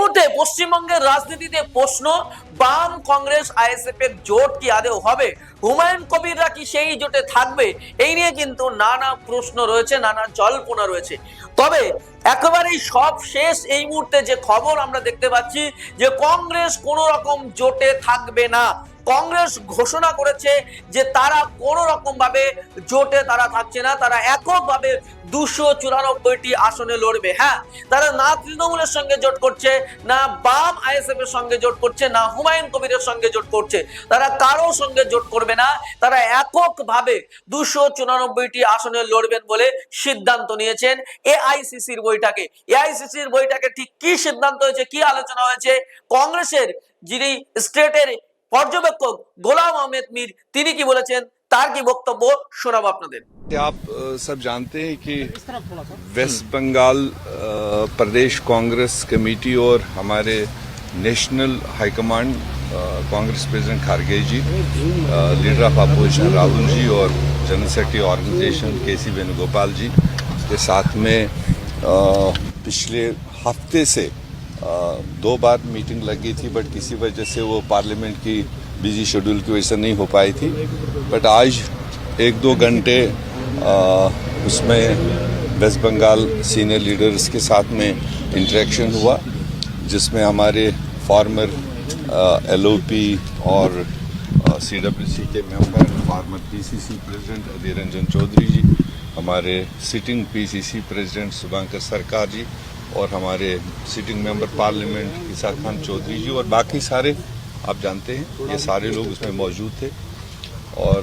মুহূর্তে পশ্চিমবঙ্গের রাজনীতিতে প্রশ্ন, বাম কংগ্রেস আইএসএফ এর জোট কি আদৌ হবে? হুমায়ুন কবিররা কি সেই জোটে থাকবে? এই নিয়ে কিন্তু নানা প্রশ্ন রয়েছে, নানা জল্পনা রয়েছে। তবে একেবারেই সব শেষ এই মুহূর্তে যে খবর আমরা দেখতে পাচ্ছি যে কংগ্রেস কোনো রকম জোটে থাকবে না। কংগ্রেস ঘোষণা করেছে যে তারা কোনো রকম ভাবে জোটে তারা থাকছে না, তারা এককভাবে 294টি আসনে লড়বে। হ্যাঁ, তারা না তৃণমূলের সঙ্গে জোট করছে, না বাম আইএসএফ এর সঙ্গে জোট করছে, না হুমায়ুন কবিরের সঙ্গে জোট করছে, তারা কারোর সঙ্গে জোট করবে না। তারা এককভাবে 294টি আসনে লড়বেন বলে সিদ্ধান্ত নিয়েছেন এআইসিসির বৈঠকে। এআইসিসির বৈঠকে ঠিক কি সিদ্ধান্ত হয়েছে, কি আলোচনা হয়েছে, কংগ্রেসের যিনি স্টেটের পর্যবেক্ষক গোলাম আহমেদ মীর তিনি কি বলেছেন, তার কি বক্তব্য শোনাবো আপনাদের। आप सब जानते हैं कि West Bengal Pradesh Congress committee और हमारे national high command Congress president Kharge ji, leader of opposition Rahul ji और general secretary organisation KC Venugopal ji के साथ में पिछले हफ्ते से 2 बार मीटिंग लगी थी, बट किसी वजह से वो पार्लियामेंट की बिजी शेड्यूल की वजह से नहीं हो पाई थी। बट आज 1-2 घंटे उसमें वेस्ट बंगाल सीनियर लीडर्स के साथ में इंटरेक्शन हुआ, जिसमें हमारे फॉर्मर एलओपी और सीडब्ल्यूसी के member, farmer PCC president Adhir Ranjan Chaudhary जी, हमारे सिटिंग पीसीसी प्रेसिडेंट शुभंकर सरकार जी और हमारे सिटिंग मेंबर पार्लियामेंट किसान खान चौधरी जी और बाकी सारे आप जानते हैं ये सारे लोग उसमें मौजूद थे। और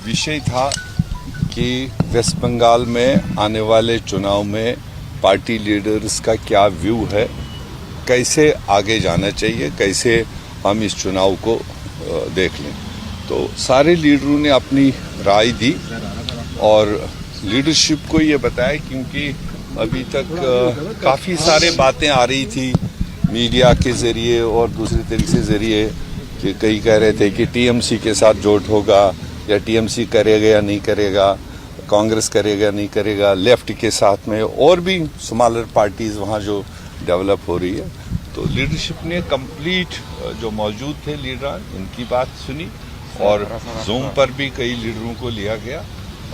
विषय था कि वेस्ट बंगाल में आने वाले चुनाव में पार्टी लीडर्स का क्या व्यू है, कैसे आगे जाना चाहिए, कैसे हम इस चुनाव को देख लें। तो सारे लीडरों ने अपनी राय दी और लीडरशिप को ये बताया, क्योंकि अभी तक काफ़ी सारे बातें आ रही थी मीडिया के ज़रिए और दूसरे तरीके से ज़रिए कि कई कह रहे थे कि टीएमसी के साथ जोट होगा या टीएमसी करेगा या नहीं करेगा, कांग्रेस करेगा नहीं करेगा, लेफ्ट के साथ में और भी स्मॉलर पार्टीज़ वहाँ जो डेवलप हो रही है। तो लीडरशिप ने कंप्लीट जो मौजूद थे लीडर इनकी बात सुनी और जूम पर भी कई लीडरों को लिया गया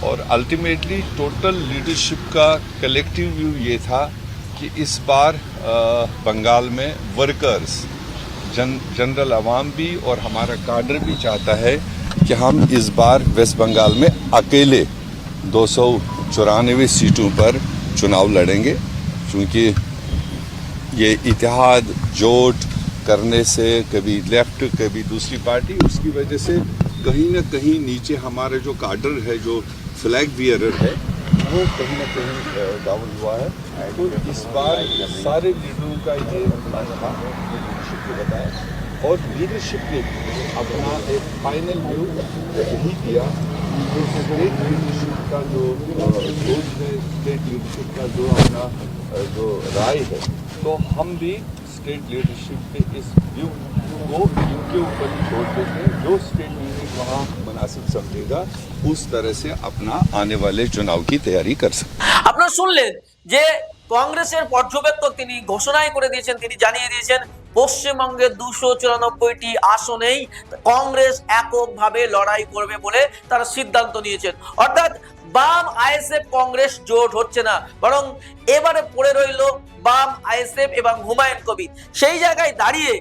और अल्टीमेटली टोटल लीडरशिप का कलेक्टिव व्यू ये था कि इस बार बंगाल में वर्कर्स, जनरल आवाम भी और हमारा काडर भी चाहता है कि हम इस बार वेस्ट बंगाल में अकेले 294 सीटों पर चुनाव लड़ेंगे, क्योंकि ये इतिहाद जोट करने से कभी लेफ्ट कभी दूसरी पार्टी, उसकी वजह से कहीं न कहीं नीचे हमारा जो काडर है, जो फ्लैग बियरर है, वो कहीं न कहीं डाउन हुआ है। तो इस बार सारे लीडरों का ये था, लीडरशिप को बताया और लीडरशिप ने अपना एक फाइनल व्यू यही दिया कि स्टेट लीडरशिप का जो सोच है, स्टेट लीडरशिप का जो अपना जो राय है, तो हम भी स्टेट लीडरशिप के इस व्यू को इनके ऊपर ही छोड़ देते हैं। जो स्टेट लीडर वहाँ मुनासिब समझेगा उस तरह से अपना आने वाले चुनाव की तैयारी कर सकते। আপনারা শুনলেন যে কংগ্রেসের পর্যবেক্ষক তিনি ঘোষণাই করে দিয়েছেন, তিনি জানিয়ে দিয়েছেন পশ্চিমবঙ্গের 294টি আসনেই কংগ্রেস এককভাবে লড়াই করবে বলে তারা সিদ্ধান্ত নিয়েছেন। অর্থাৎ বাম আইএসএফ কংগ্রেস জোট হচ্ছে না, বরং এবারে পড়ে রইল বাম আইএসএফ এবং হুমায়ুন কবির। সেই জায়গায় দাঁড়িয়ে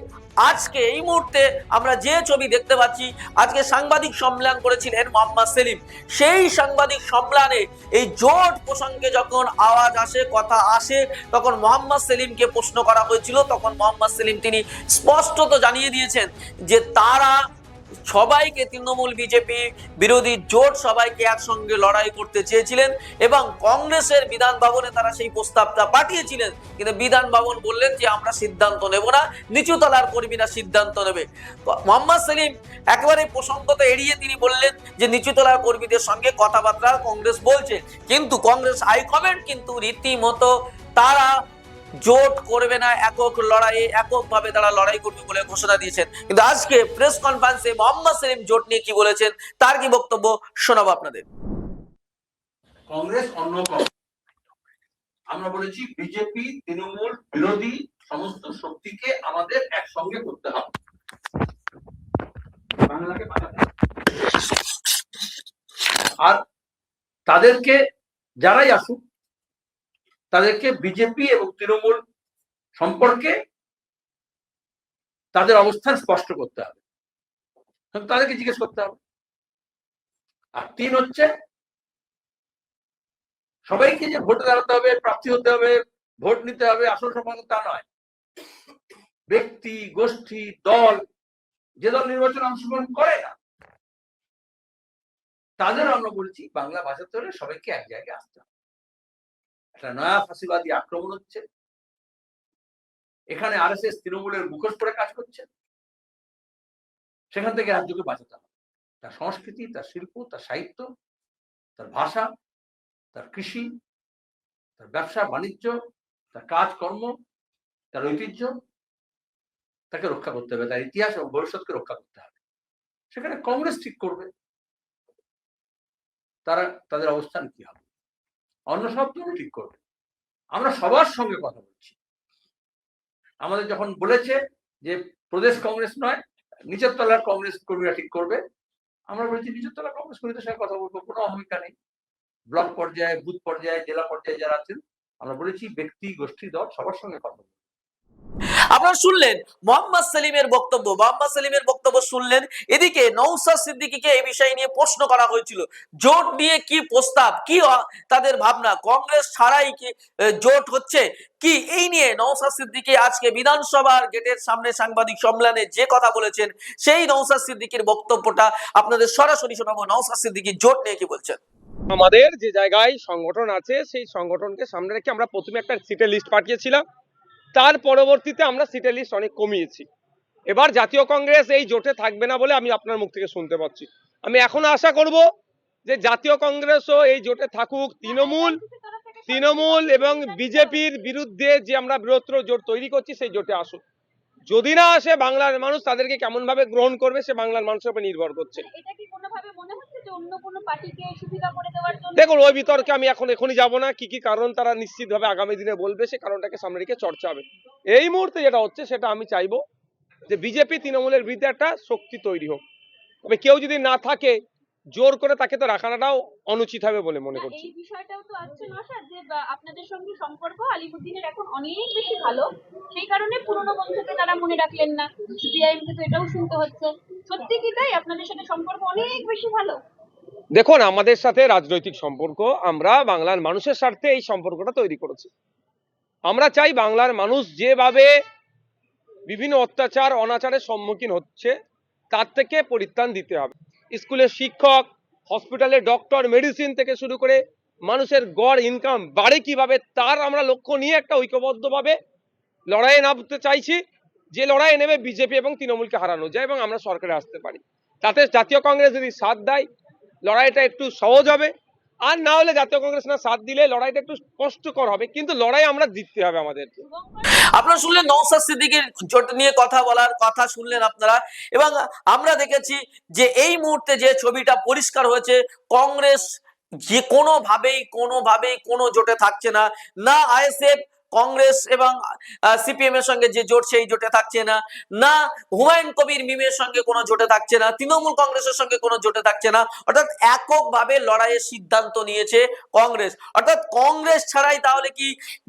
আজকে এই মুহূর্তে আমরা যে ছবি দেখতে পাচ্ছি, আজকে সাংবাদিক সম্মেলন করেছিলেন মোহাম্মদ সেলিম। সেই সাংবাদিক সম্মেলনে এই জোট প্রসঙ্গে যখন আওয়াজ আসে, কথা আসে, তখন মোহাম্মদ সেলিমকে প্রশ্ন করা হয়েছিল। তখন মোহাম্মদ সেলিম তিনি স্পষ্টত জানিয়ে দিয়েছেন যে তারা সবাইকে, তৃণমূল বিজেপি বিরোধী জোট সবাইকে একসঙ্গে লড়াই করতে চেয়েছিলেন এবং কংগ্রেসের বিধান ভবনে তারা সেই প্রস্তাবটা পাঠিয়েছিলেন, কিন্তু বিধান ভবন বললেন যে আমরা সিদ্ধান্ত নেব না, নিচু তলার কর্মীরা সিদ্ধান্ত নেবে। মোহাম্মদ সেলিম একেবারে প্রসঙ্গটা এড়িয়ে তিনি বললেন যে নিচু তলার কর্মীদের সঙ্গে কথাবার্তা কংগ্রেস বলছে, কিন্তু কংগ্রেস হাইকমান্ড কিন্তু রীতিমতো তারা জোট করবে না, একক লড়াইয়ে এককভাবে তারা লড়াই করবে বলে ঘোষণা দিয়েছেন। কিন্তু আজকে প্রেস কনফারেন্সে মোহাম্মদ সেলিম জোট নিয়ে কি বলেছেন, তার কি বক্তব্য শোনাবো আপনাদের। কংগ্রেস অন্য আমরা বলেছি বিজেপি তৃণমূল বিরোধী সমস্ত শক্তি সঙ্গে করতে হবে, বাংলাকে বাঁচাতে হবে। আর তাদেরকে যারাই আসুক তাদেরকে বিজেপি এবং তৃণমূল সম্পর্কে তাদের অবস্থান স্পষ্ট করতে হবে, তাদেরকে জিজ্ঞেস করতে হবে। আর 3 হচ্ছে সবাইকে যে ভোটে দাঁড়াতে হবে, প্রার্থী হতে হবে, ভোট নিতে হবে, আসল সম্পর্ক তা নয়। ব্যক্তি, গোষ্ঠী, দল, যে দল নির্বাচনে অংশগ্রহণ করে না তাদের আমরা বলছি বাংলা বাঁচাতে হলে সবাইকে এক জায়গায় আসতে হবে। একটা নয়া ফাঁসিবাদী আক্রমণ হচ্ছে, এখানে আরএসএস তৃণমূলের মুখোশ পরে কাজ করছে, সেখান থেকে রাজ্যকে বাঁচাতে হবে। তার সংস্কৃতি, তার শিল্প, তার সাহিত্য, তার ভাষা, তার কৃষি, তার ব্যবসা বাণিজ্য, তার কাজকর্ম, তার ঐতিহ্য, তাকে রক্ষা করতে হবে, তার ইতিহাস এবং ভবিষ্যৎকে রক্ষা করতে হবে। সেখানে কংগ্রেস ঠিক করবে তারা তাদের অবস্থান কি হবে, অন্য সব দল ঠিক করবে। আমরা সবার সঙ্গে কথা বলছি। আমাদের যখন বলেছে যে প্রদেশ কংগ্রেস নয়, নিচের তলার কংগ্রেস কর্মীরা ঠিক করবে, আমরা বলেছি নিচের তলার কংগ্রেস কর্মীদের সঙ্গে কথা বলবো, কোনো অহমিকা নেই। ব্লক পর্যায়ে, বুথ পর্যায়ে, জেলা পর্যায়ে যারা আছেন, আমরা বলেছি ব্যক্তি, গোষ্ঠী, দল সবার সঙ্গে কথা বলবো। আপনারা শুনলেন মোহাম্মদ সেলিমের বক্তব্য, মোহাম্মদ সেলিমের বক্তব্য শুনলেন। এদিকে নওশাদ সিদ্দিকীকে এই বিষয় নিয়ে প্রশ্ন করা হয়েছিল, জোট নিয়ে কি প্রস্তাব, কি তাদের ভাবনা, কংগ্রেস ছাড়াই কি জোট হচ্ছে কি, এই নিয়ে নওশাদ সিদ্দিকী আজকে বিধানসভার গেটের সামনে সাংবাদিক সম্মেলনে যে কথা বলেছেন, সেই নওশাদ সিদ্দিকীর বক্তব্যটা আপনাদের সরাসরি শোনাবো। নওশাদ সিদ্দিকী জোট নিয়ে কি বলছেন। আমাদের যে জায়গায় সংগঠন আছে সেই সংগঠনকে সামনে রেখে আমরা প্রথমে একটা সিটের লিস্ট পাঠিয়েছিলাম, তার পরবর্তীতে আমরা সিটের লিস্ট অনেক কমিয়েছি। এবার জাতীয় কংগ্রেস এই জোটে থাকবে না বলে আমি আপনার মুখ থেকে শুনতে পাচ্ছি। আমি এখন আশা করব যে জাতীয় কংগ্রেসও এই জোটে থাকুক। তৃণমূল এবং বিজেপির বিরুদ্ধে যে আমরা বৃহত্তর জোট তৈরি করছি সেই জোটে আসুক। যদি না আসে বাংলার মানুষ তাদেরকে কেমন ভাবে গ্রহণ করবে সে বাংলার মানুষের উপর নির্ভর করছে। দেখুন, ওই বিতর্কে আমি এখনই যাব না। কি কি কারণ তারা নিশ্চিতভাবে আগামী দিনে বলবে, সে কারণটাকে সামনে রেখে চর্চা হবে। এই মুহূর্তে যেটা হচ্ছে সেটা আমি চাইবো যে বিজেপি তৃণমূলের বিরুদ্ধে একটা শক্তি তৈরি হোক। তবে কেউ যদি না থাকে জোর করে তাকে তো রাখাটাও অনুচিত হবে বলে মনে করছি। এই বিষয়টাও তো আছে নওশাদ, যে আপনাদের সঙ্গে সম্পর্ক আলিমুদ্দিনের এখন অনেক বেশি ভালো, সেই কারণে পুরনো বন্ধুকে তারা মনে রাখলেন না। সিপিআইএমকে তো এটাও শুনতে হচ্ছে, সত্যি কি তাই আপনাদের সাথে সম্পর্ক অনেক বেশি ভালো? দেখুন, আমাদের সাথে রাজনৈতিক সম্পর্ক, আমরা বাংলার মানুষের স্বার্থে এই সম্পর্কটা তৈরি করেছি। আমরা চাই বাংলার মানুষ যেভাবে বিভিন্ন অত্যাচার অনাচারের সম্মুখীন হচ্ছে তার থেকে পরিত্রাণ দিতে হবে। স্কুলের শিক্ষক, হসপিটালে ডক্টর, মেডিসিন থেকে শুরু করে মানুষের গড় ইনকাম বাড়ে কিভাবে, তার আমরা লক্ষ্য নিয়ে একটা ঐক্যবদ্ধভাবে লড়াইয়ে নামতে চাইছি। যে লড়াইয়ে নেমে বিজেপি এবং তৃণমূলকে হারানো যায় এবং আমরা সরকারে আসতে পারি। তাতে জাতীয় কংগ্রেস যদি সাথ দেয় লড়াইটা একটু সহজ হবে, আর না হলে জাতীয় কংগ্রেস না সাথ দিলে লড়াইটা একটু কষ্টকর হবে, কিন্তু লড়াই আমরা জিততে হবে আমাদেরকে। আপনারা শুনলেন নওশাদ সিদ্দিকীর জোট নিয়ে কথা বলার কথা শুনলেন আপনারা, এবং আমরা দেখেছি যে এই মুহূর্তে যে ছবিটা পরিষ্কার হয়েছে, কংগ্রেস যে কোনোভাবেই কোনো জোটে থাকছে না। না আইএসএফ কংগ্রেস এবং সিপিএম এর সঙ্গে যে জোট সেই জোটে থাকছে না, না হুমায়ুন কবির মিমের সঙ্গে কোনো জোটে থাকছে না, তৃণমূল কংগ্রেসের সঙ্গে কোনো জোটে থাকছে না। অর্থাৎ এককভাবে লড়াইয়ের সিদ্ধান্ত নিয়েছে কংগ্রেস। অর্থাৎ কংগ্রেস ছাড়াই তাহলে কি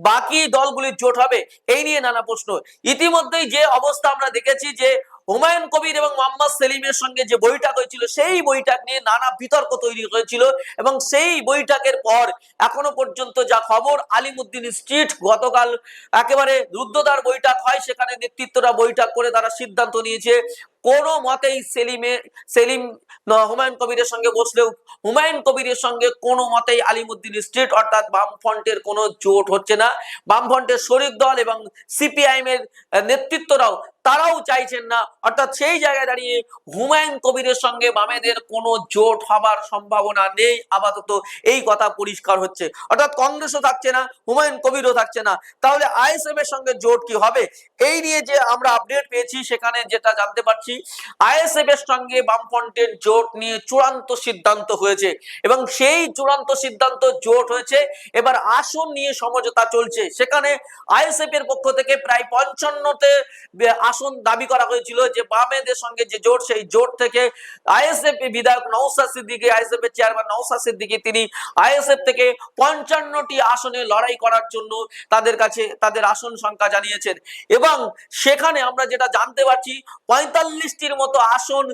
বাকি দলগুলির জোট হবে, এই নিয়ে নানা প্রশ্ন। ইতিমধ্যেই যে অবস্থা আমরা দেখেছি যে হুমায়ুন কবির এবং মোহাম্মদ সেলিমের সঙ্গে যে বৈঠক হয়েছিল, সেই বৈঠক নিয়ে নানা বিতর্ক তৈরি হয়েছিল, এবং সেই বৈঠকের পর এখনো পর্যন্ত যা খবর, আলিমুদ্দিন স্ট্রিট গতকাল একেবারে রুদ্ধদ্বার বৈঠক হয়, সেখানে নেতৃত্বরা বৈঠক করে তারা সিদ্ধান্ত নিয়েছে কোনো মতেই সেলিম হুমায়ুন কবিরের সঙ্গে বসলেও হুমায়ুন কবিরের সঙ্গে কোনো মতেই আলিমুদ্দিন স্ট্রিট অর্থাৎ বামফ্রন্টের কোনো জোট হচ্ছে না। বামফ্রন্টের শরিক দল এবং সিপিআইএম এর নেতৃত্বরাও তারাও চাইছেন না। অর্থাৎ সেই জায়গায় দাঁড়িয়ে হুমায়ুন কবিরের সঙ্গে বামেদের কোনো জোট হবার সম্ভাবনা নেই আপাতত, এই কথা পরিষ্কার হচ্ছে। অর্থাৎ কংগ্রেসও থাকছে না, হুমায়ুন কবিরও থাকছে না। তাহলে আইএসএফ এর সঙ্গে জোট কি হবে, এই নিয়ে যে আমরা আপডেট পেয়েছি সেখানে যেটা জানতে পারছি, আইএসএফ এর সঙ্গে বামফ্রন্টের জোট নিয়ে চূড়ান্ত সিদ্ধান্ত হয়েছে, এবং সেই চূড়ান্ত সিদ্ধান্ত জোট হয়েছে। এবার আসন নিয়ে সমঝোতা চলছে। সেখানে আইএসএফ এর পক্ষ থেকে প্রায় 55তে আসন দাবি করা হয়েছিল যে বামেদের সঙ্গে যে জোট, সেই জোট থেকে আইএসএফ বিধায়ক নওশাদ সিদ্দিকী, আইএসএফ এর চেয়ারম্যান নওশাদ সিদ্দিকী, তিনি আইএসএফ থেকে 55টি আসনে লড়াই করার জন্য তাদের কাছে তাদের আসন সংখ্যা জানিয়েছেন। এবং সেখানে আমরা যেটা জানতে পারছি 45টির মতো আসন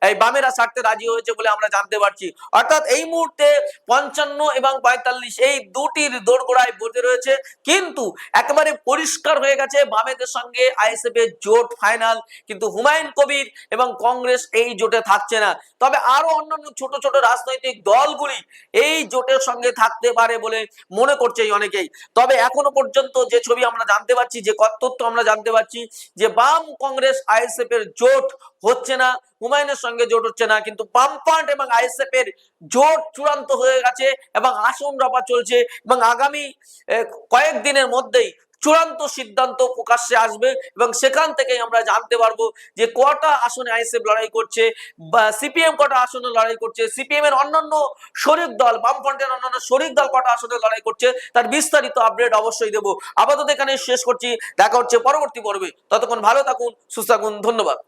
এই বামেরা ছাড়তে রাজি হয়েছে বলে আমরা জানতে পারছি। অর্থাৎ এই মুহূর্তে 55 এবং 45 এই দুটির দোরগোড়ায় বসে রয়েছে, কিন্তু একেবারে পরিষ্কার হয়ে গেছে বামেদের সঙ্গে আইএসএফ এর জোট ফাইনাল, কিন্তু হুমায়ুন কবির এবং কংগ্রেস এই জোটে থাকছে না। তবে আরো অন্যান্য ছোট ছোট রাজনৈতিক দলগুলি এই জোটের সঙ্গে থাকতে পারে বলে মনে করছে অনেকেই। তবে এখনো পর্যন্ত যে ছবি আমরা জানতে পারছি, যে তথ্য আমরা জানতে পারছি, যে বাম কংগ্রেস আইএসএফ এর জোট হচ্ছে না, হুমায়ুনের সঙ্গে জোট হচ্ছে না, কিন্তু বামফ্রন্ট এবং আইএসএফ এর জোট চূড়ান্ত হয়ে গেছে এবং আসন রফা চলছে এবং আগামী কয়েকদিনের মধ্যেই চূড়ান্ত সিদ্ধান্ত প্রকাশ্যে আসবে এবং সেখান থেকেই আমরা জানতে পারবো যে কটা আসনে আইএসএফ লড়াই করছে বা সিপিএম কটা আসনে লড়াই করছে, সিপিএম এর অন্যান্য শরিক দল, বামফ্রন্টের অন্যান্য শরিক দল কটা আসনে লড়াই করছে, তার বিস্তারিত আপডেট অবশ্যই দেবো। আপাতত এখানে শেষ করছি, দেখা হচ্ছে পরবর্তী পর্বে। ততক্ষণ ভালো থাকুন, সুস্থ থাকুন, ধন্যবাদ।